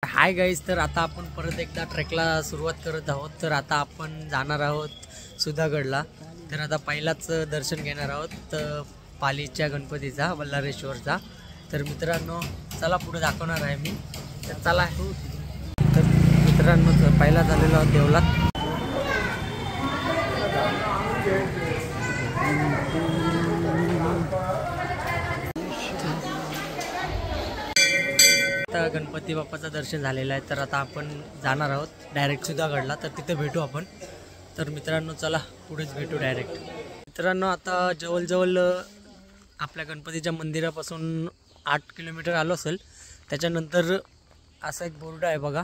Hi guys, तर आता आपण परत एकदा ट्रेकला सुरुवात करत आहोत. तर आता आपण जाणार आहोत सुधागडला. तर आता पहिलाच दर्शन घेणार आहोत पालीच्या गणपतीचा, बल्लारेश्वरचा. तर मित्रांनो चला पुढे दाखवणार आहे मी. तर चला. तर मित्रांनो पहिला झालेलो आहोत देवला. आता गणपती बाप्पाचं दर्शन झालेलं आहे. तर आता आपण जाणार आहोत डायरेक्ट सुधागडला. तर तिथे भेटू आपण. तर मित्रांनो चला पुढेच भेटू डायरेक्ट. मित्रांनो आता जवळजवळ आपल्या गणपतीच्या मंदिरापासून 8 किलोमीटर आलो असेल. त्याच्यानंतर असा एक बोर्ड आहे बघा,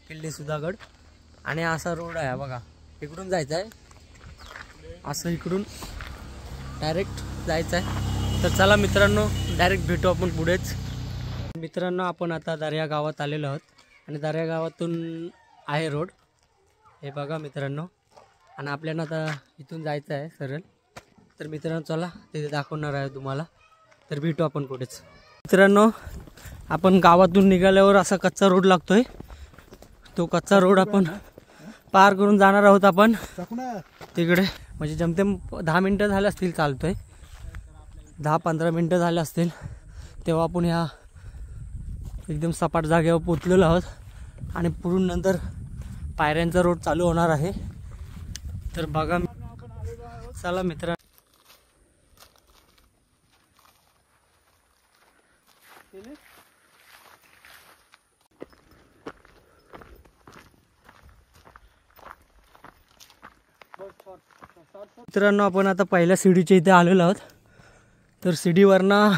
किल्ली सुधागड. आणि असा रोड आहे बघा, इकडून जायचं आहे. असं इकडून डायरेक्ट जायचं आहे. तर चला मित्रांनो डायरेक्ट भेटू आपण पुढेच. मित्रांनो आपण आता दर्या गावात आलेलो आहोत. आणि दर्या गावातून आहे रोड, हे बघा मित्रांनो. आणि आपल्याला आता इथून जायचं आहे सरळ. तर मित्रांनो चला तिथे दाखवणार आहे तुम्हाला. तर भेटू आपण पुढेच. मित्रांनो आपण गावातून निघाल्यावर असा कच्चा रोड लागतोय. तो कच्चा रोड आपण पार करून जाणार आहोत आपण तिकडे. म्हणजे जमतेम 10 मिनटं झाले असतील चालतोय. 10-15 मिनटं झाले असतील तेव्हा आपण ह्या एकदम सपाट जागेवर पोचलेलो आहोत. आणि पुढून नंतर पायऱ्यांचा रोड चालू होणार आहे. तर बघा चला मित्रांनो. मित्रांनो आपण आता पहिल्या सीडीच्या इथे आलेलो आहोत. तर सीडीवरनं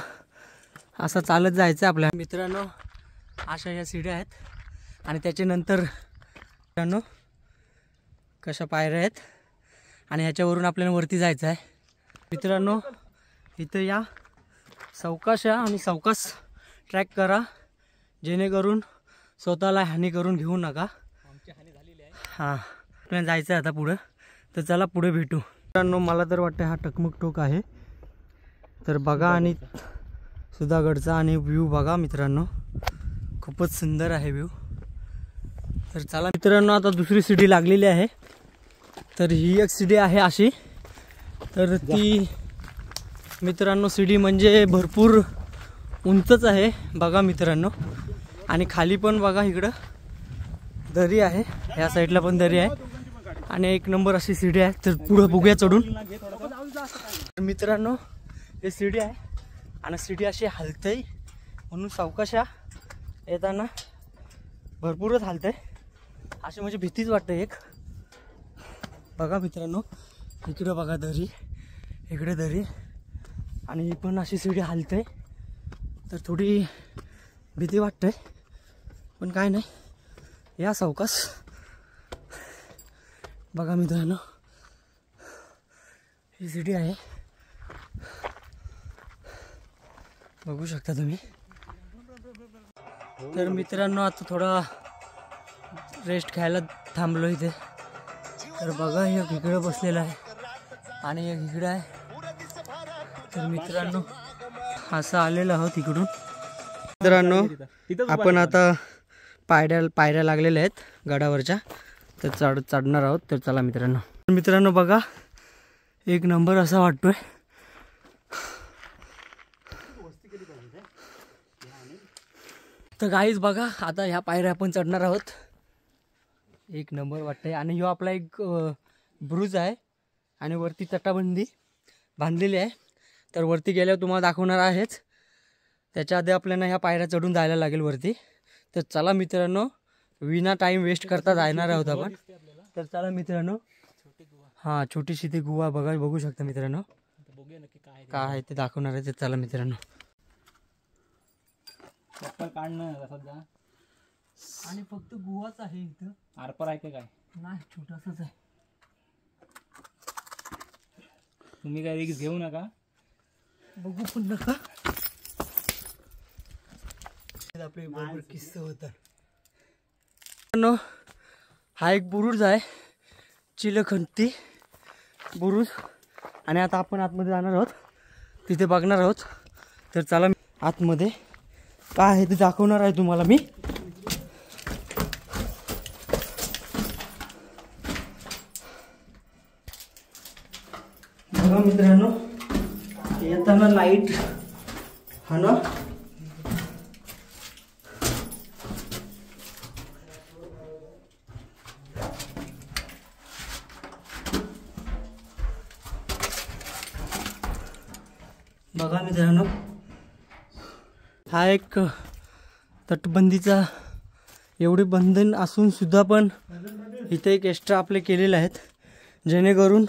असं चालत जायचं आपल्या. मित्रांनो अशा या सीड्या आहेत. आणि त्याच्यानंतर मित्रांनो कशा पायऱ्या आहेत. आणि ह्याच्यावरून आपल्याला वरती जायचं आहे. मित्रांनो इथं या सावकाश या आणि सावकाश ट्रॅक करा, जेणेकरून स्वतःला हानी करून घेऊ नका. हां आपल्याला जायचं आहे आता पुढं. तर चला पुढे भेटू. मित्रांनो मला तर वाटतं हा टकमक टोक आहे. तर बघा आणि सुधागडचा आणि व्ह्यू बघा मित्रांनो, खूपच सुंदर आहे व्ह्यू. तर चला मित्रांनो आता दुसरी सीडी लागलेली आहे. तर ही एक सीडी आहे अशी. तर ती मित्रांनो सीडी म्हणजे भरपूर उंचच आहे बघा मित्रांनो. आणि खाली पण बघा इकडं दरी आहे, ह्या साईडला पण दरी आहे. आणि एक नंबर अशी सीडी आहे. तर पुढं बघूया चढून. तर मित्रांनो हे सीडी आहे आणि सीडी अशी हलतंय म्हणून सावकाशा येताना भरपूरच हलतंय. अशी म्हणजे भीतीच वाटते एक. बघा मित्रांनो इकडं बघा दरी, इकडे दरी आणि ही पण अशी सीडी हलते. तर थोडी भीती वाटते पण काय नाही, या सावकाश. बघा मित्रांनो ही सीडी आहे, बघू शकता तुम्ही. तर मित्रांनो आता थोडा रेस्ट घ्यायला थांबलो इथे. तर बघा एक इकडे बसलेला आहे आणि एक इकडे आहे. तर मित्रांनो असं आलेलं आहोत इकडून. मित्रांनो आपण आता पायऱ्या लागलेल्या आहेत गडावरच्या. तर चढणार आहोत. तर चला मित्रांनो बघा एक नंबर असा वाटतोय. तर गाईज बघा आता ह्या पायऱ्या आपण चढणार आहोत. एक नंबर वाटतंय. आणि ह्यो आपला एक ब्रुज आहे आणि वरती तटाबंदी बांधलेली आहे. तर वरती गेल्यावर तुम्हाला दाखवणार आहेच. त्याच्या आधी आपल्याला ह्या पायऱ्या चढून जायला लागेल वरती. तर चला मित्रांनो विना टाईम वेस्ट करता जाणार आहोत आपण. तर चला मित्रांनो. हां छोटीशी ती गुहा बघू शकता मित्रांनो. काय आहे ते दाखवणार आहे. तर चला मित्रांनो. आणि फक्त गुहाच आहे इथं. आरपार आहे काय? नाही छोटासाच आहे. तुम्ही काय रिक्स घेऊ नका, बघू पण नका. आपले बरोबर किस्सा होता. हा एक बुरुज आहे, चिलखंती बुरुज. आणि आता आपण आतमध्ये जाणार आहोत, तिथे बघणार आहोत. तर चला आतमध्ये काय आहे ते दाखवणार आहे तुम्हाला मी. बघा मित्रांनो, येताना लाईट हा ना, बघा मित्रांनो, हा एक तटबंदीचा एवढे बंधन असून सुद्धा पण इथे एक एक्स्ट्रा आपले केलेले आहेत, जेणेकरून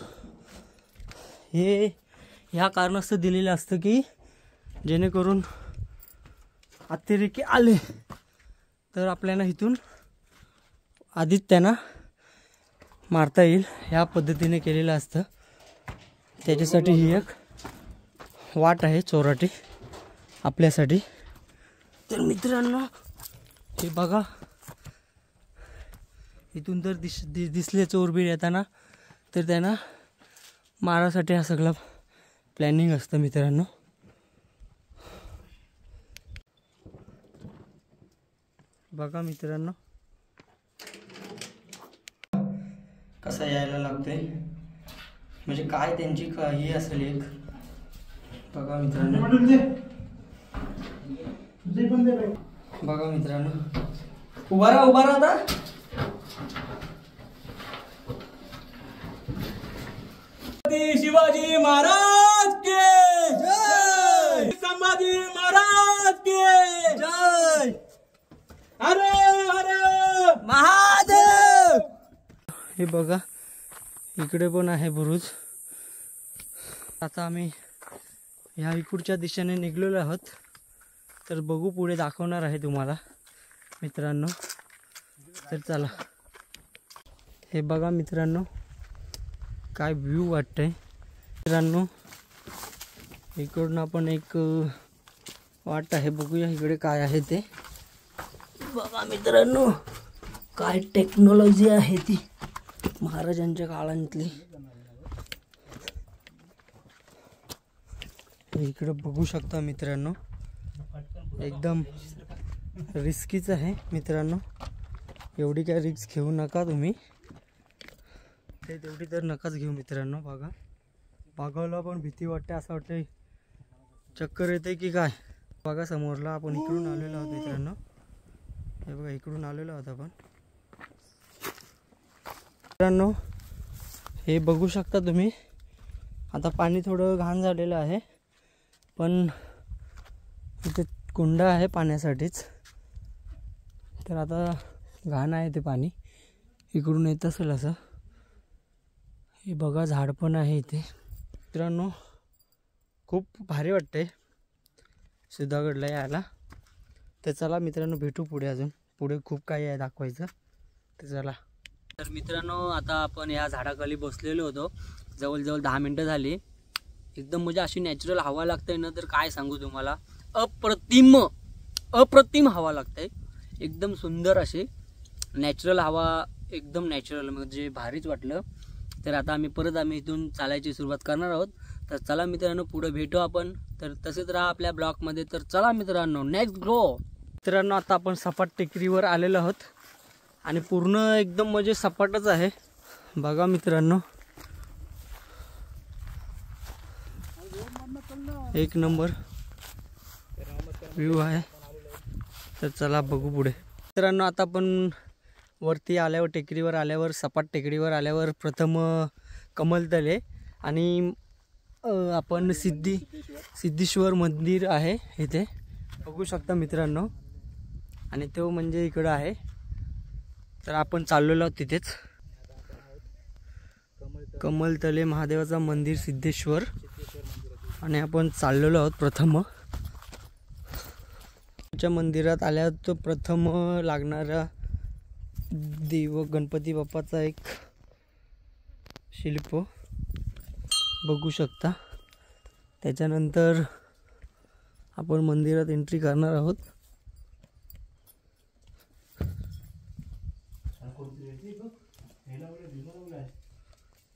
हे ह्या कारणास्तव दिलेलं असतं की जेणेकरून अतिरेकी आले तर आपल्याला इथून आधीच त्यांना मारता येईल, ह्या पद्धतीने केलेलं असतं. त्याच्यासाठी ही एक वाट आहे चोराटी आपल्यासाठी. तर मित्रांनो, हे बघा, इथून जर दिसले चोरबीर येताना तर त्यांना मारासाठी हा सगळा प्लॅनिंग असतं मित्रांनो. बघा मित्रांनो कसा यायला लागतोय, म्हणजे काय त्यांची ही असेल एक. बघा मित्रांनो, बघा मित्रांनो, उभा राहा आता. शिवाजी महाराज के जय, संभाजी महाराज के जय, अरे अरे महादेव. हे बघा इकडे पण आहे बुरुज. आता आम्ही ह्या इकडच्या दिशेने निघलेलो आहोत, तर बघू पुढे दाखवणार आहे तुम्हाला मित्रांनो. तर चला. हे बघा मित्रांनो, काय व्ह्यू वाटतंय मित्रांनो. इकडून आपण एक वाट आहे, बघूया इकडे काय आहे ते. बघा मित्रांनो, काय टेक्नॉलॉजी आहे ती महाराजांच्या काळातली. इकडे बघू शकता मित्रांनो, एकदम रिस्कीच आहे मित्रांनो. एवढी काय रिस्क घेऊ नका तुम्ही, ते तेवढी तर नकाच घेऊ मित्रांनो. बघा, बघायला पण भीती वाटते, असं वाटतं चक्कर येते की काय. बघा समोरला आपण इकडून आलेलो आहोत मित्रांनो. हे बघा, इकडून आलेलो आहोत आपण मित्रांनो. हे बघू शकता तुम्ही. आता पाणी थोडं घाण झालेलं आहे, पण इथे कुंड आहे पाण्यासाठीच. तर आता घाण आहे ते पाणी, इकडून येत असेल असं. हे बघा, झाड पण आहे इथे मित्रांनो. खूप भारी वाटतंय सुधागडला यायला. तर चला मित्रांनो, भेटू पुढे. अजून पुढे खूप काही आहे दाखवायचं, तर चला. तर मित्रांनो, आता आपण या झाडाखाली बसलेलो होतो, जवळजवळ 10 मिनटं झाली. एकदम म्हणजे अशी नॅचरल हवा लागते ना, तर काय सांगू तुम्हाला. अप्रतिम हवा लागते, एकदम सुंदर अशी नॅचरल हवा, एकदम नॅचरल, म्हणजे भारीच वाटलं. तर आता आम्ही इथून चालायची सुरुवात करणार आहोत. तर चला मित्रांनो, पुढे भेटू आपण. तर तसेच राहा आपल्या ब्लॉगमध्ये. तर चला मित्रांनो, नेक्स्ट ग्रो. मित्रांनो, आता आपण सपाट टेकडीवर आलेलो आहोत आणि पूर्ण एकदम म्हणजे सपाटच आहे. बघा मित्रांनो, एक नंबर व्ह्यू आहे. तर चला बघू पुढे मित्रांनो. आता आपण वरती आल्यावर, टेकडीवर आल्यावर, सपाट टेकडीवर आल्यावर प्रथम कमलतले आणि आपण सिद्धेश्वर मंदिर आहे इथे, बघू शकता मित्रांनो. आणि तो म्हणजे इकडं आहे. तर आपण चाललेलो आहोत तिथेच. कमलतले महादेवाचा मंदिर सिद्धेश्वर, आणि आपण चाललेलो आहोत प्रथम. च्या मंदिरात आल्यावर तो प्रथम लागणारा देव गणपती बाप्पाचा एक शिल्प बघू शकता. त्याच्यानंतर आपण मंदिरात एंट्री करणार आहोत.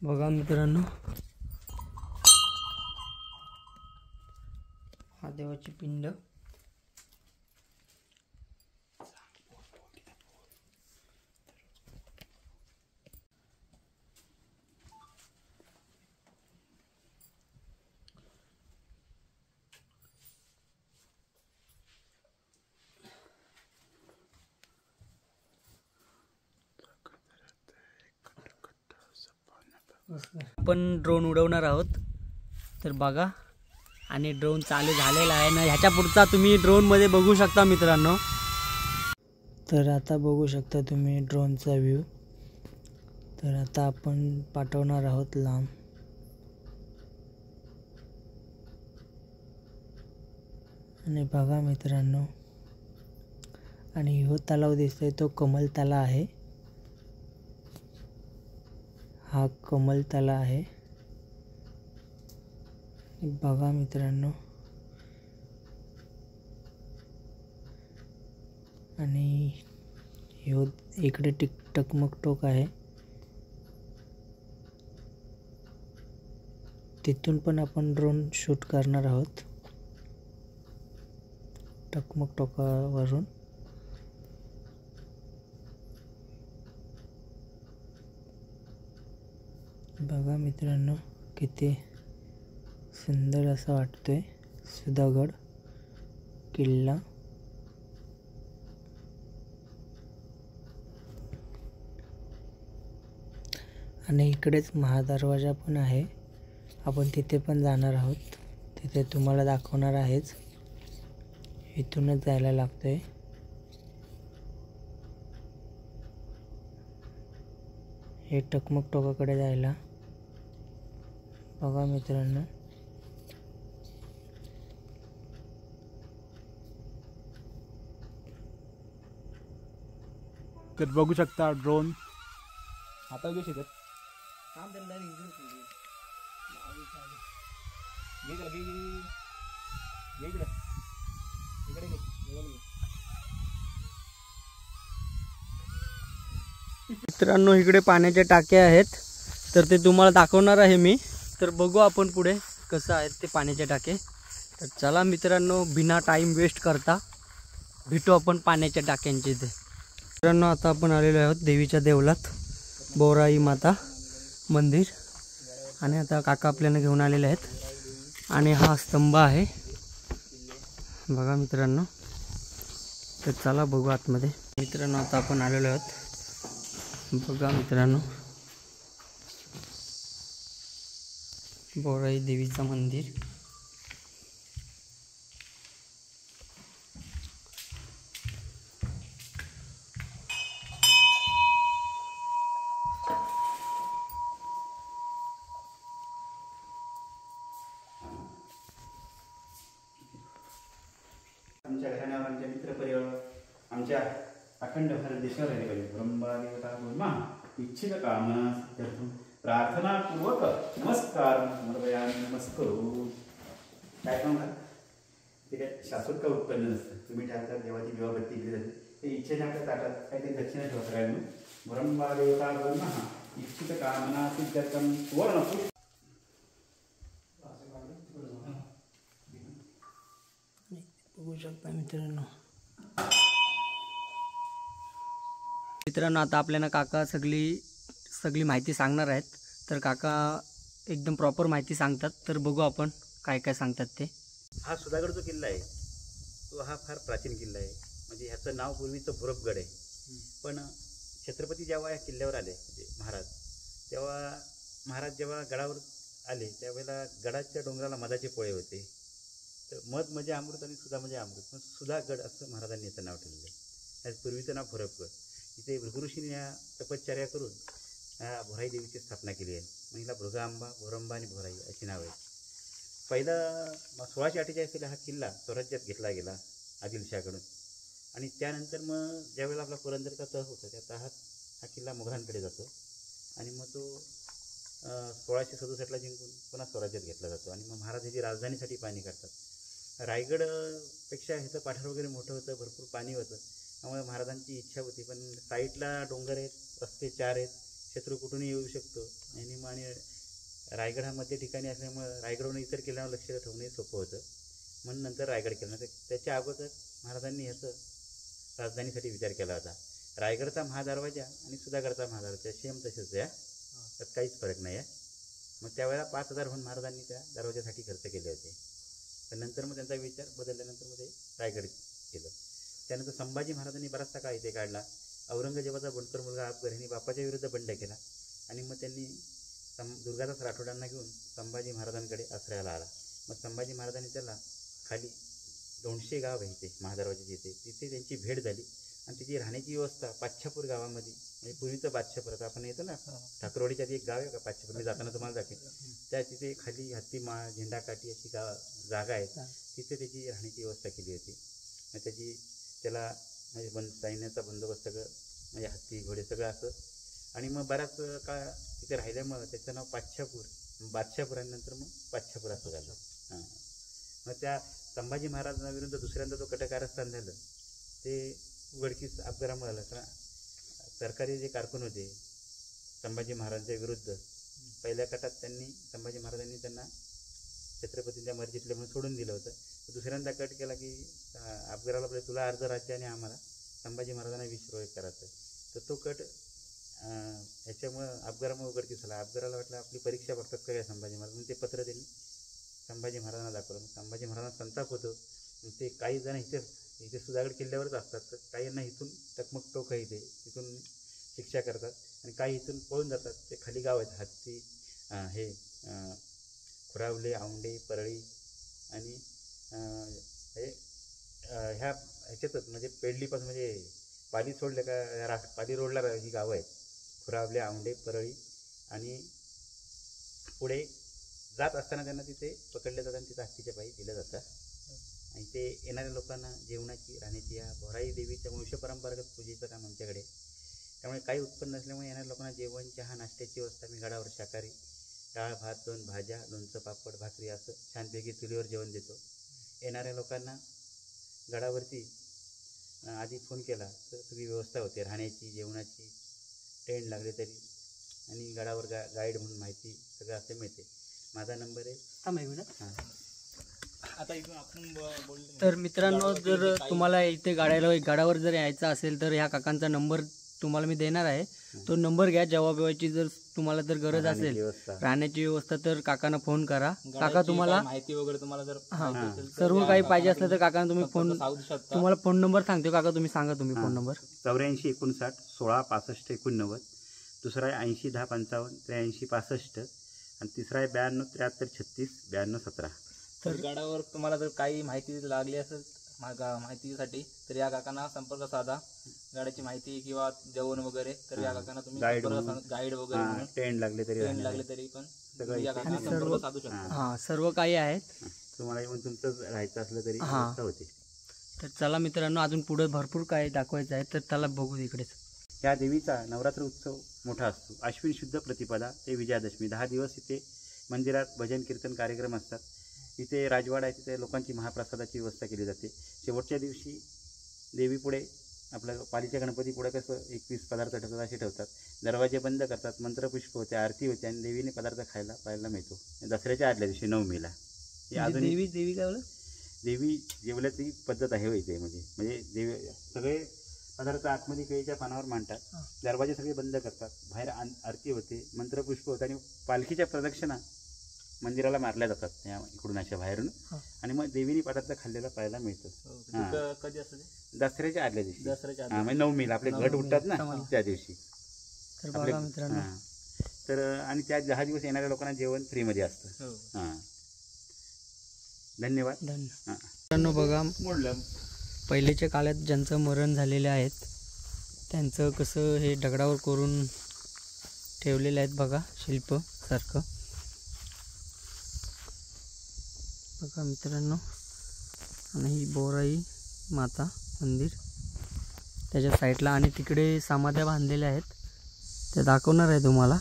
बघा मित्रांनो, महादेवाची पिंड. आपण ड्रोन उडवणार आहोत, तर बघा. आणि ड्रोन चालू झालेला आहे ना, ह्याच्या पुढचा तुम्ही ड्रोनमध्ये बघू शकता मित्रांनो. तर आता बघू शकता तुम्ही ड्रोनचा व्ह्यू. तर आता आपण पाठवणार आहोत लांब. आणि बघा मित्रांनो, आणि हो तलाव दिसतोय तो कमल तलाव आहे. हा कमल तलाव आहे. बघा मित्रांनो, आणि ह्यो इकडे टकमक टोक आहे, तिथून पण आपण ड्रोन शूट करणार आहोत टकमक टोकावरून. बघा मित्रांनो, किती सुंदर असा वाटतोय सुधागड किल्ला. आणि इकडेच महादरवाजा पण आहे, आपण तिथे पण जाणार आहोत. तिथे तुम्हाला दाखवणार आहेच, इथूनच जायला लागतंय. हे टकमक टोकाकडे जायला. बघा मित्रांनो, तर बघू शकता ड्रोन आता घेऊ शकत. मित्रांनो, इकडे पाण्याच्या टाक्या आहेत, तर ते तुम्हाला दाखवणार आहे मी. तर बघू आपण पुढे कसं आहेत ते पाण्याचे टाके. तर चला मित्रांनो, बिना टाईम वेस्ट करता भेटू आपण पाण्याच्या टाक्यांच्या इथे. मित्रांनो, आता आपण आलेलो आहोत देवीच्या देवलात, बोराई माता मंदिर. आणि आता काका आपल्याला घेऊन आलेले आहेत. आणि हा स्तंभ आहे बघा मित्रांनो. तर चला बघू आतमध्ये. मित्रांनो, आता आपण आलेलो आहोत. बघा मित्रांनो, बोराई देवीचं मंदिर. आमच्या घराण्यावर, आमच्या मित्रपरिवार, आमच्या अखंड भारत देशावर राहिले पाहिजे. ब्रह्मदेवता ब्रह्मा इच्छित कामना सिद्ध्यर्थम प्रार्थनापूर्वक नमस्कार नमस्करू. काय काम ते काय शाश्वत का उत्पन्न नसतं. तुम्ही ठरतात देवाची दिवाबत्ती केली जाते, ते इच्छेने आपल्या ताटात काहीतरी दक्षिणा ठेवत राहिलं. ब्रह्मदेवता ब्रह्मा इच्छित कामना सिद्ध्यर्थम सुवर्ण. बघू शकता मित्रांनो. मित्रांनो, आता आपल्याला काका सगळी माहिती सांगणार आहेत. तर काका एकदम प्रॉपर माहिती सांगतात. तर बघू आपण काय काय सांगतात ते. हा सुधागड जो किल्ला आहे तो हा फार प्राचीन किल्ला आहे. म्हणजे ह्याचं नाव पूर्वीचं भुरपगड आहे. पण छत्रपती जेव्हा या किल्ल्यावर आले, म्हणजे महाराज, तेव्हा महाराज जेव्हा गडावर आले त्यावेळेला गडाच्या डोंगराला मधाचे पोळे होते. तर मध म्हणजे अमृत आणि सुधा म्हणजे अमृत, पण सुधागड असं महाराजांनी याचं नाव ठेवलं आहे. त्याचं पूर्वीचं नाव भुरपगड. इथे भृगुऋषींनी या तपश्चर्या करून भोराई देवीची स्थापना केली आहे. मग हिला भृगांबा, भोरंबा आणि भोराई अशी नाव आहेत. पहिला 1648 साली हा किल्ला स्वराज्यात घेतला गेला आदिलशाहकडून. आणि त्यानंतर मग ज्यावेळेला आपला पुरंदरचा तह होता त्या तहात हा किल्ला मुघलांकडे जातो. आणि मग तो 1667ला जिंकून पुन्हा स्वराज्यात घेतला जातो. आणि मग महाराज ह्याची राजधानीसाठी पाणी करतात. रायगडपेक्षा ह्याचं पाठार वगैरे मोठं होतं, भरपूर पाणी होतं. त्यामुळे महाराजांची इच्छा होती, पण साईडला डोंगर आहेत, रस्ते 4 आहेत, शत्रू कुठूनही येऊ शकतो. आणि मग आणि रायगड हा मध्य ठिकाणी असल्यामुळं रायगडवरून इतर किल्ल्यावर लक्ष ठेवणंही सोपं होतं. म्हणून नंतर रायगड केला. त्याच्या अगोदर महाराजांनी ह्याचं राजधानीसाठी विचार केला होता. रायगडचा महादरवाजा आणि सुधागडचा महादरवाजा सेम तसेच आहे, त्यात काहीच फरक नाही आहे. मग त्यावेळेला 5000 महाराजांनी त्या दरवाजासाठी खर्च केले होते. पण नंतर मग त्यांचा विचार बदलल्यानंतर मग ते रायगड केलं. त्यानंतर संभाजी महाराजांनी बराचसा काळ इथे काढला. औरंगजेबाचा बनकर मुलगा अकबर यांनी बापाच्या विरुद्ध बंड केला. आणि मग त्यांनी दुर्गादास राठोडांना घेऊन संभाजी महाराजांकडे आश्रयाला आला. मग संभाजी महाराजांनी त्याला खाली 200 गाव आहे इथे महादरवाजेचे तिथे त्यांची भेट झाली आणि तिची राहण्याची व्यवस्था पाच्छापूर गावामध्ये, म्हणजे पूर्वीचं बादशापूर, आता आपण येतो ना ठाकरवाडीच्या आधी एक गाव आहे का पाच्छापूर, मी जाताना तुम्हाला दाखवेन, त्या तिथे खाली हत्तीमाळ झेंडाकाठी अशी जागा आहे, तिथे त्याची राहण्याची व्यवस्था केली होती. मग त्याला म्हणजे सैन्याचा बंदोबस्त सगळं, म्हणजे हत्ती घोडे सगळं असं. आणि मग बराच काळ तिथे राहिल्यामुळं त्याचं नाव पाच्छापूर, बादशापुरानंतर मग पाच्छापूर असं झालं. हां, मग त्या संभाजी महाराजांविरुद्ध दुसऱ्यांदा जो कटकारस्थान झालं ते उघडकीस अफगारामुळे आलं. कारण सरकारी जे कारकून होते संभाजी महाराजांच्या विरुद्ध, पहिल्या कटात संभाजी महाराजांनी त्यांना छत्रपतींच्या मर्जीतले म्हणून सोडून दिलं होतं. दुसऱ्यांदा कट केला की अफगाराला बोलले तुला अर्ध राज्य आणि आम्हाला संभाजी महाराजांना 20 रोय करायचं. तर तो कट ह्याच्यामुळं अफगारामुळे उघडकीस आला. अफगाराला वाटलं आपली परीक्षा बघतात काय संभाजी महाराज, म्हणून ते पत्र त्यांनी संभाजी महाराजांना दाखवलं. संभाजी महाराजांना संताप होतो. ते काही जण इथे सुधागड किल्ल्यावरच असतात, तर काहींना इथून टकमक टोक आहे, तिथून शिक्षा करतात आणि काही इथून पळून जातात. ते खाली गाव आहेत हत्ती, हे खुरावले, औंडे, परळी आणि ह्याच्यातच म्हणजे पेडलीपासून म्हणजे पाली सोडलं का पाली रोडला ही गावं आहेत, खुरावले, औंडे, परळी. आणि पुढे जात असताना त्यांना तिथे पकडले जातात आणि तिथं हत्तीच्या पायी दिलं जातात. आणि ते येणाऱ्या लोकांना जेवणाची, राहण्याची, या भोराई देवीच्या वंशपरंपरागत पूजेचं काम आमच्याकडे, त्यामुळे काही उत्पन्न नसल्यामुळे येणाऱ्या लोकांना जेवण, चहा, नाश्त्याची व्यवस्था मी गडावर शाकाहारी डाळ, भात, 2 भाज्या, लोणचं, पापड, भाकरी असं छानपैकी चुलीवर जेवण देतो. येणाऱ्या लोकांना गडावरती आधी फोन केला तर सगळी व्यवस्था होते, राहण्याची, जेवणाची, टेंट लागले तरी, आणि गडावर गाईड म्हणून माहिती सगळं असं मिळते. माझा नंबर आहे. हां, आता इथून आपण बोललो. तर मित्रांनो, जर तुम्हाला इथे गडावर जर यायचं असेल तर ह्या काकांचा नंबर तुम्हाला मी देणार आहे. तो नंबर घ्या. जेवायची जर तुम्हाला जर गरज असेल, राहण्याची व्यवस्था, तर काकांना फोन करा. काका तुम्हाला माहिती वगैरे तुम्हाला जर सर्व काही पाहिजे असलं तर काकांना तुम्ही तुम्हाला फोन नंबर सांगतो. काका तुम्ही सांगा फोन नंबर. 84 59 16 65 89. दुसरा आहे 80 10 55 83 65 आणि तिसरा आहे 92 73 36 92 17. तर गडावर तुम्हाला जर काही माहिती लागली असेल माहितीसाठी तर या काकांना संपर्क साधा. गाड्याची माहिती किंवा जेवण वगैरे तर या काकांना तुम्ही गाईड वगैरे, टेंट लागले तरी पण सगळं या काकांना संपर्क साधू शकता. हां, सर्व काही आहेत. तुम्हाला येऊन तुमचं राहायचं असलं तरी व्यवस्था होते. तर चला मित्रांनो, अजून पुढे भरपूर काही दाखवायचं आहे, तर त्याला बघू इकडेच. या देवीचा नवरात्र उत्सव मोठा असतो. अश्विन शुद्ध प्रतिपदा ते विजयादशमी 10 दिवस इथे मंदिरात भजन कीर्तन कार्यक्रम असतात. इथे राजवाडा आहे, तिथे लोकांची महाप्रसादाची व्यवस्था केली जाते. शेवटच्या दिवशी देवीपुढे आपलं पालीच्या गणपती पुढे कसं 21 पदार्थ ठेवतात असे ठेवतात. दरवाजे बंद करतात, मंत्रपुष्प होते, आरती होते आणि देवीने पदार्थ पाहायला मिळतो. दसऱ्याच्या आदल्या दिवशी 9 अजून देवी काय बोल, देवी जेवल्याची पद्धत आहे इथे. म्हणजे देवी सगळे पदार्थ आतमध्ये केळीच्या पानावर मांडतात, दरवाजे सगळे बंद करतात, बाहेर आरती होते, मंत्रपुष्प होते आणि पालखीच्या प्रदक्षिणा मंदिराला मारल्या जातात इकडून अशा बाहेरून. आणि मग देवीने पदार्थ खाल्लेला पाहायला मिळतो. कधी असते? दसऱ्याच्या आदल्या दिवशी. दसऱ्याच्या म्हणजे 9 आपले घट उठतात ना त्या दिवशी. तर आणि त्या 10 दिवस येणाऱ्या लोकांना जेवण फ्रीमध्ये असतं. हां, धन्यवाद. मित्रांनो बघा, पहिलेच्या काळात ज्यांचं मरण झालेले आहेत त्यांचं कसं हे दगडावर करून ठेवलेले आहेत बघा, शिल्प सारखं बघा मित्रांनो. आणि ही बोराई माता मंदिर त्याच्या साईडला, आणि तिकडे समाध्या बांधलेल्या आहेत, ते दाखवणार आहे तुम्हाला.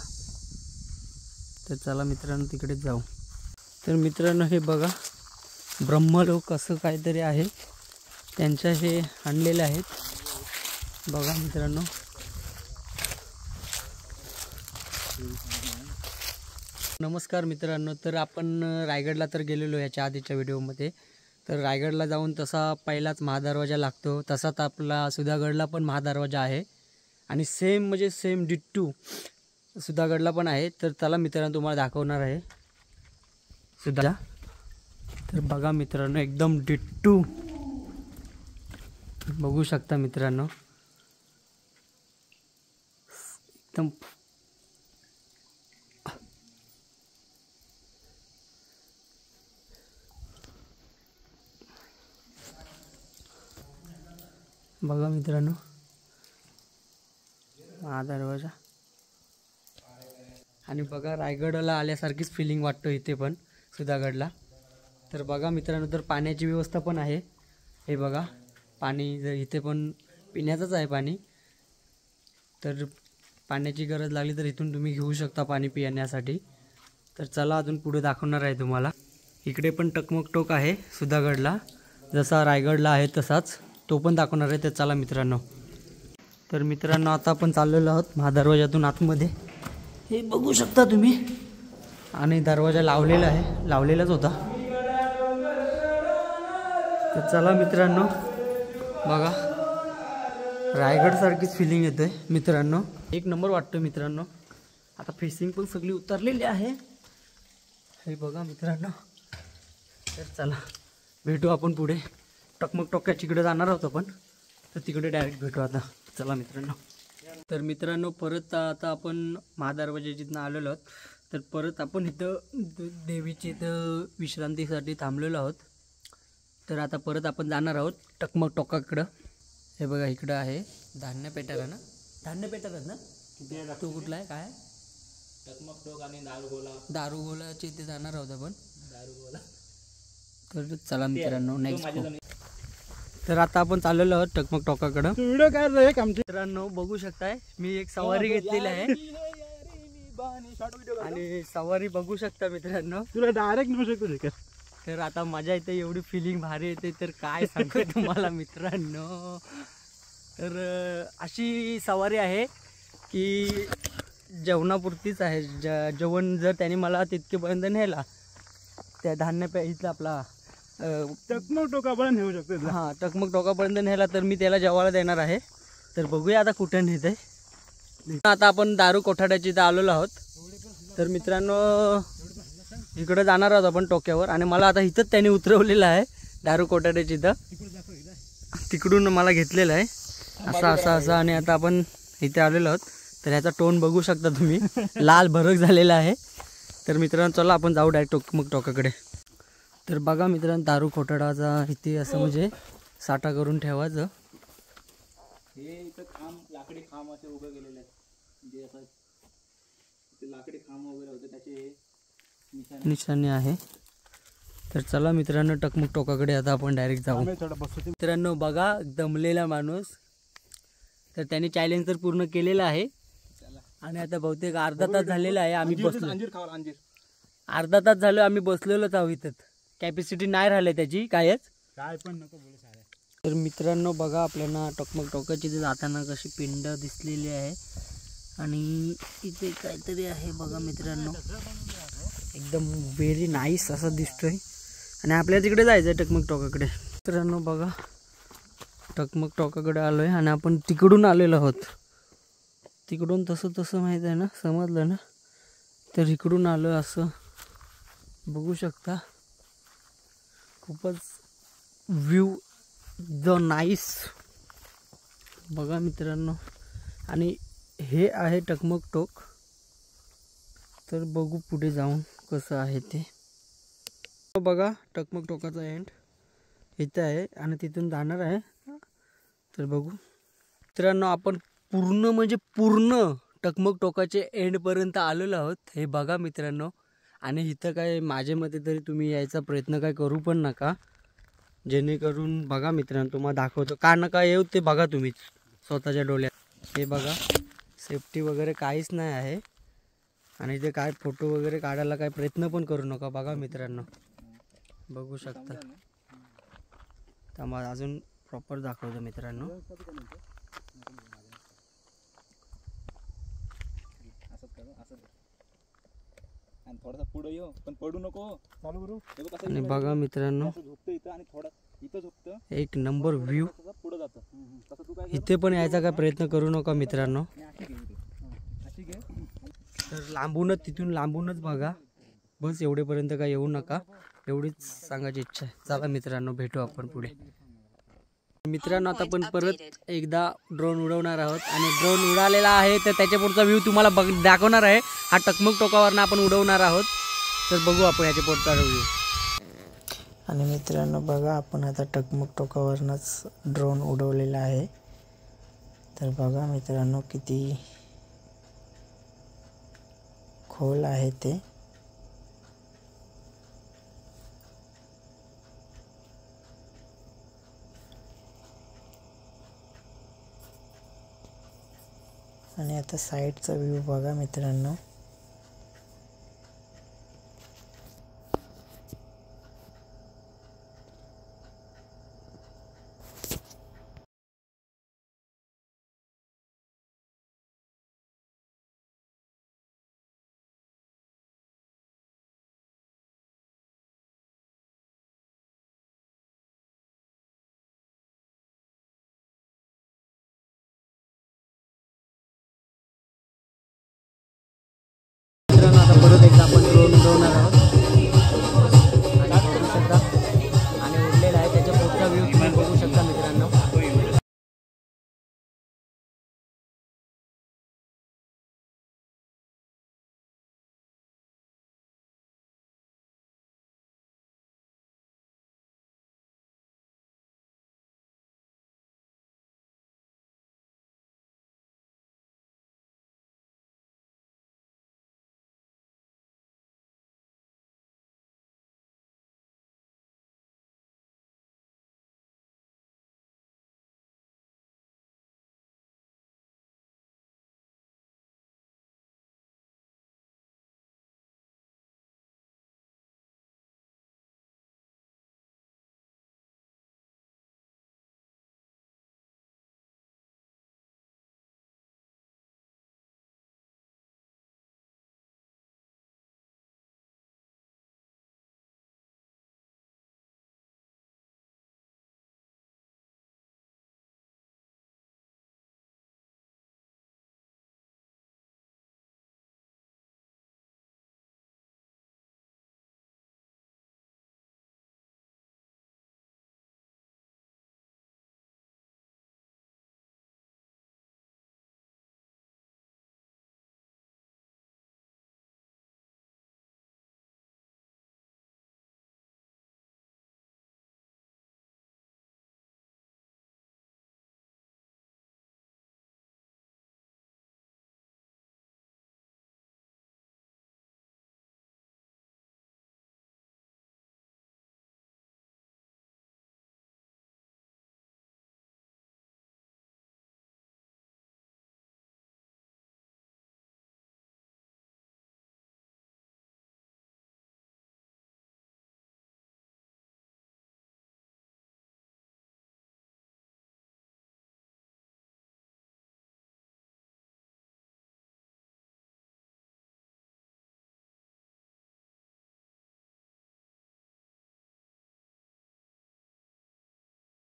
तर चला मित्रांनो तिकडेच जाऊ. तर मित्रांनो हे बघा, ब्रह्मलोक असं काहीतरी आहे, त्यांच्या हे आणलेले आहेत बघा मित्रांनो. नमस्कार मित्रांनो, तर आपण रायगडला तर गेलेलो याच्या आधीच्या व्हिडिओमध्ये. तर रायगडला जाऊन तसा पहिलाच महादरवाजा लागतो, तसाच आपला सुधागडला पण महादरवाजा आहे आणि सेम म्हणजे सेम डिट्टू सुधागडला पण आहे. तर चला मित्रांनो तुम्हाला दाखवणार आहे सुद्धा. तर बघा मित्रांनो, एकदम डिट्टू बघू शकता मित्रांनो, एकदम बघा मित्रांनो हा दरवाजा. आणि बघा रायगडला आल्यासारखीच फिलिंग वाटतो इथे पण सुधागडला. तर बघा मित्रांनो, तर पाण्याची व्यवस्था पण आहे. हे बघा पाणी जर इथे पण पिण्याचंच आहे पाणी, तर पाण्याची गरज लागली तर इथून तुम्ही घेऊ शकता पाणी पिण्यासाठी. तर चला अजून पुढे दाखवणार आहे तुम्हाला. इकडे पण टकमक टोक आहे सुधागडला, जसा रायगडला आहे तसाच तो पण दाखवणार आहे. तर चला मित्रांनो. तर मित्रांनो आता आपण चाललेलो आहोत महादरवाजातून आतमध्ये. हे बघू शकता तुम्ही. आणि दरवाजा लावलेला आहे, लावलेलाच होता. तर चला मित्रांनो बघा, रायगडसारखीच फिलिंग येते मित्रांनो. एक नंबर वाटतं मित्रांनो. आता फेसिंग पण सगळी उतरलेली आहे. हे बघा मित्रांनो. तर चला भेटू आपण पुढे. टकमक टोक्याच्या इकडे जाणार आहोत आपण, तर तिकडे डायरेक्ट भेटू आता. चला मित्रांनो. तर मित्रांनो परत आता आपण महादरवाजातून आलेलो आहोत. तर परत आपण इथं देवीची इथं विश्रांतीसाठी थांबलेलो आहोत. तर आता परत आपण जाणार आहोत टकमक टोकाकडं. हे बघा इकडं आहे धान्य पेटारा ना, धान्य पेटाराच ना तो कुठला आहे काय टकमक टोक आणि दारुगोलाच्या इथे जाणार आहोत आपण. तर चला मित्रांनो नेक्स्ट. तर आता आपण चाललेलो आहोत टकमक टोकाकडं. व्हिडिओ काय मित्रांनो बघू शकताय मी एक सवारी घेतलेली आहे. आणि सवारी बघू शकता मित्रांनो. तुला डायरेक्ट नेऊ शकतो. तर आता माझ्या इथे एवढी फिलिंग भारी येते तर काय सांगतो तुम्हाला मित्रांनो. तर अशी सवारी आहे की जेवणापुरतीच आहे. जेवण जर त्याने मला तितकेपर्यंत नेला, त्या धान्य इथला आपला टकमक टोकापर्यंत नेऊ शकतो. हां टकमक टोकापर्यंत नेला तर मी त्याला जेवायला देणार आहे. तर बघूया आता कुठे नेते. आता आपण दारू कोठाड्याची इथं आलेलो आहोत. तर मित्रांनो इकडं जाणार आहोत आपण टोक्यावर. आणि मला आता इथंच त्याने उतरवलेलं आहे दारू कोठाड्याची इथं. तिकडून मला घेतलेलं आहे असं. आणि आता आपण इथे आलेलो आहोत. तर ह्याचा टोन बघू शकता तुम्ही, लाल भरक झालेला आहे. तर मित्रांनो चला आपण जाऊ डायरेक्ट टकमक टोकाकडे. तर बघा मित्रांनो दारू कोठाडाचा इथे असं म्हणजे साठा करून ठेवायचं. हे इथं खांब, लाकडी खांब असे उभे केलेले आहेत. म्हणजे असं ते लाकडी खांब वगैरे होते त्याचे निशाणी आहे. तर चला मित्रांनो टकमक टोकाकडे आता आपण डायरेक्ट जाऊ. मित्रांनो बघा दमलेला माणूस. तर त्याने चॅलेंज तर पूर्ण केलेलं आहे. आणि आता बहुतेक अर्धा तास झालेला आहे आम्ही बसलो. अर्धा तास झालो आम्ही बसलेलोच आहोत इथं. कॅपॅसिटी नाही राहिली त्याची कायच. काय पण नको बोलू साऱ्या. तर मित्रांनो बघा आपल्याला टकमक टोकाची इथे जाताना कशी पिंड दिसलेली आहे. आणि इथे काहीतरी आहे बघा मित्रांनो, एकदम व्हेरी नाईस असं दिसतोय. आणि आपल्या तिकडे जायचं आहे टकमक टोकाकडे. मित्रांनो बघा टकमक टोकाकडे आलो आहे. आणि आपण तिकडून आलेलो आहोत. तिकडून तसं माहीत आहे ना, समजलं ना. तर इकडून आलो असं बघू शकता. खूपच व्ह्यू द नाईस बघा मित्रांनो. आणि हे आहे टकमक टोक. तर बघू पुढे जाऊन कसं आहे ते. बघा टकमक टोकाचा एंड इथं आहे आणि तिथून जाणार आहे. तर बघू मित्रांनो आपण पूर्ण टकमक टोकाचे एंडपर्यंत आलेलो आहोत. हे बघा मित्रांनो. आणि इथं काय माझ्या मते तरी तुम्ही यायचा प्रयत्न काय करू पण नका, जेणेकरून बघा मित्रांनो तुम्हाला दाखवतो. का नका येऊ ते बघा तुम्हीच स्वतःच्या डोळ्यात. हे बघा सेफ्टी वगैरे काहीच नाही आहे. आणि ते काय फोटो वगैरे काढायला काय प्रयत्न पण करू नका. बघा मित्रांनो बघू शकता. तर मग अजून प्रॉपर दाखवतो मित्रांनो. आणि थोडासा पुढे येऊ पण पडू नको. चालू करू. आणि बघा मित्रांनो झोपतं इथं आणि थोडा इथं झोपतं. एक नंबर व्ह्यू. पुढे जातं तसं तू काय इथे पण यायचा काय प्रयत्न करू नका मित्रांनो. अशी घे. तर लांबूनच तिथून लांबूनच बघा बस. एवढेपर्यंत काय येऊ नका एवढीच सांगायची इच्छा आहे. चला मित्रांनो भेटू आपण पुढे. मित्रांनो आता आपण परत एकदा ड्रोन उडवणार आहोत. आणि ड्रोन उडालेला आहे तर त्याच्या पुढचा व्ह्यू तुम्हाला दाखवणार आहे. हा टकमक टोकावरनं आपण उडवणार आहोत. तर बघू आपण याच्या पुढचा व्ह्यू. आणि मित्रांनो बघा आपण आता टकमक टोकावरनंच ड्रोन उडवलेला आहे. तर बघा मित्रांनो किती खोल आहे ते. आणि आता साईडचा व्ह्यू बघा मित्रांनो. मित्रांनो आता परत एकदा आपण ड्रोन उडवणार आहोत आणि बघू शकता आणि उडलेला आहे त्याच्या पुढचा व्ह्यू तुम्ही बघू शकता मित्रांनो.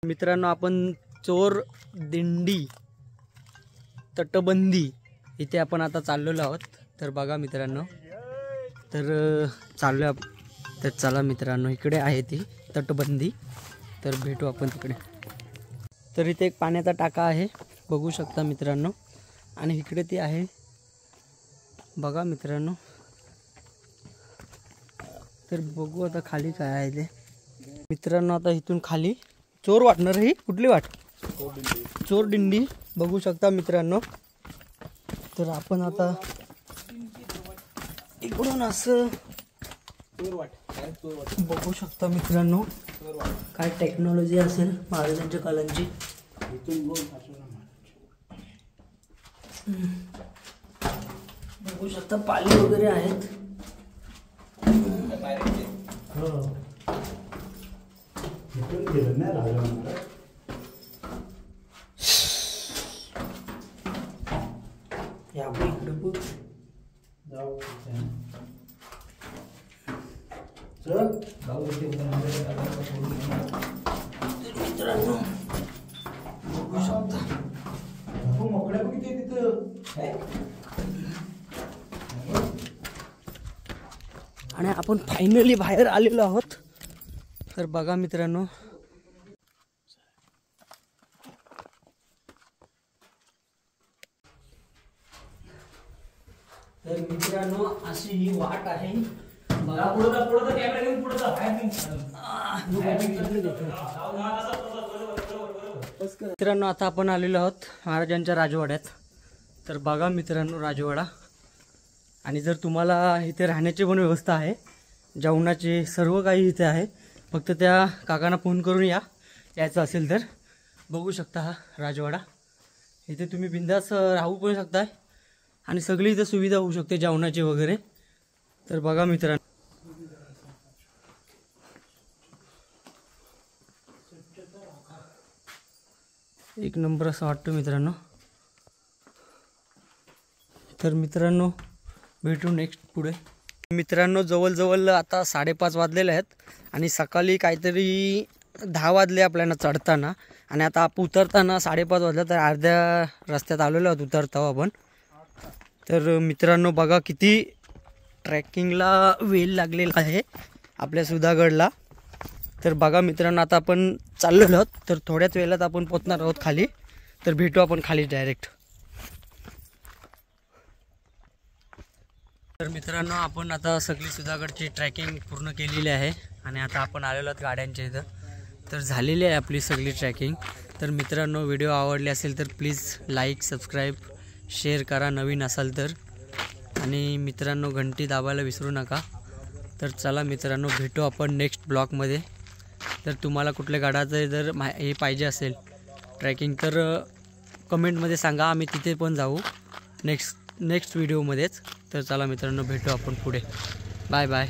मित्रांनो आपण चोर दिंडी तटबंदी इथे आपण आता चाललेलो आहोत. तर बघा मित्रांनो तर चाललो तर चला मित्रांनो इकडे आहे ती तटबंदी. तर भेटू आपण तिकडे. तर इथे एक पाण्याचा टाका आहे बघू शकता मित्रांनो आणि इकडे ती आहे बघा मित्रांनो. तर बघू आता खाली काय आहे ते मित्रांनो. आता इथून खाली चोर वाटणार ही कुठली वाट चोर दिंडी बघू शकता मित्रांनो. तर आपण आता इकडून असं बघू शकता मित्रांनो काय टेक्नॉलॉजी असेल महाराजांच्या काळांची. बघू शकता पाली वगैरे आहेत. या इकडे बघ मित्रांनो बघू शकता आणि आपण फायनली बाहेर आलेलो आहोत. तर बघा मित्रांनो तर मित्रांनो अशी ही वाट आहे बघा. पुढे कॅमेरा घेऊन पुढे जा बाहेर मित्रांनो आता आपण आलेलो आहोत महाराजांच्या राजवाड्यात. तर बघा मित्रांनो राजवाडा. आणि जर तुम्हाला इथे राहण्याची पण व्यवस्था आहे, जेवणाची सर्व काही इथे आहे. फक्त त्या काकांना फोन करून यायचं असेल तर. बघू शकता हा राजवाडा. इथे तुम्ही बिंदास राहू पण शकताय आणि सगळी इथे सुविधा होऊ शकते जेवणाची वगैरे. तर बघा मित्रांनो एक नंबर असं वाटतं मित्रांनो. तर मित्रांनो भेटू नेक्स्ट पुढे. मित्रांनो जवळजवळ आता 5:30 वाजलेले आहेत आणि सकाळी काहीतरी 10 वाजले आपल्याला चढताना आणि आता आपण उतरताना 5:30 वाजलं. तर अर्ध्या रस्त्यात आलेलो आहोत उतरतो आपण. तर मित्रांनो बघा किती ट्रॅकिंगला वेळ लागलेला आहे आपल्या सुधागडला. तर बघा मित्रांनो आता आपण चाललेलो आहोत. तर थोड्याच वेळात आपण पोहोचणार आहोत खाली. तर भेटू आपण खाली डायरेक्ट. तर मित्रांनो आपण आता सगळी सुधागडची ट्रॅकिंग पूर्ण केलेली आहे आणि आता आपण आलेलो आहोत गाड्यांच्या इथं. तर झालेली आहे आपली सगळी ट्रॅकिंग. तर मित्रांनो व्हिडिओ आवडले असेल तर प्लीज लाईक सबस्क्राईब शेअर करा नवीन असाल तर. आणि मित्रांनो घंटी दाबायला विसरू नका. तर चला मित्रांनो भेटू आपण नेक्स्ट ब्लॉगमध्ये. तर तुम्हाला कुठल्या गडाचं जर हे पाहिजे असेल ट्रॅकिंग तर कमेंटमध्ये सांगा, आम्ही तिथे पण जाऊ नेक्स्ट व्हिडिओमध्येच. तर चला मित्रांनो भेटू आपण पुढे. Bye bye.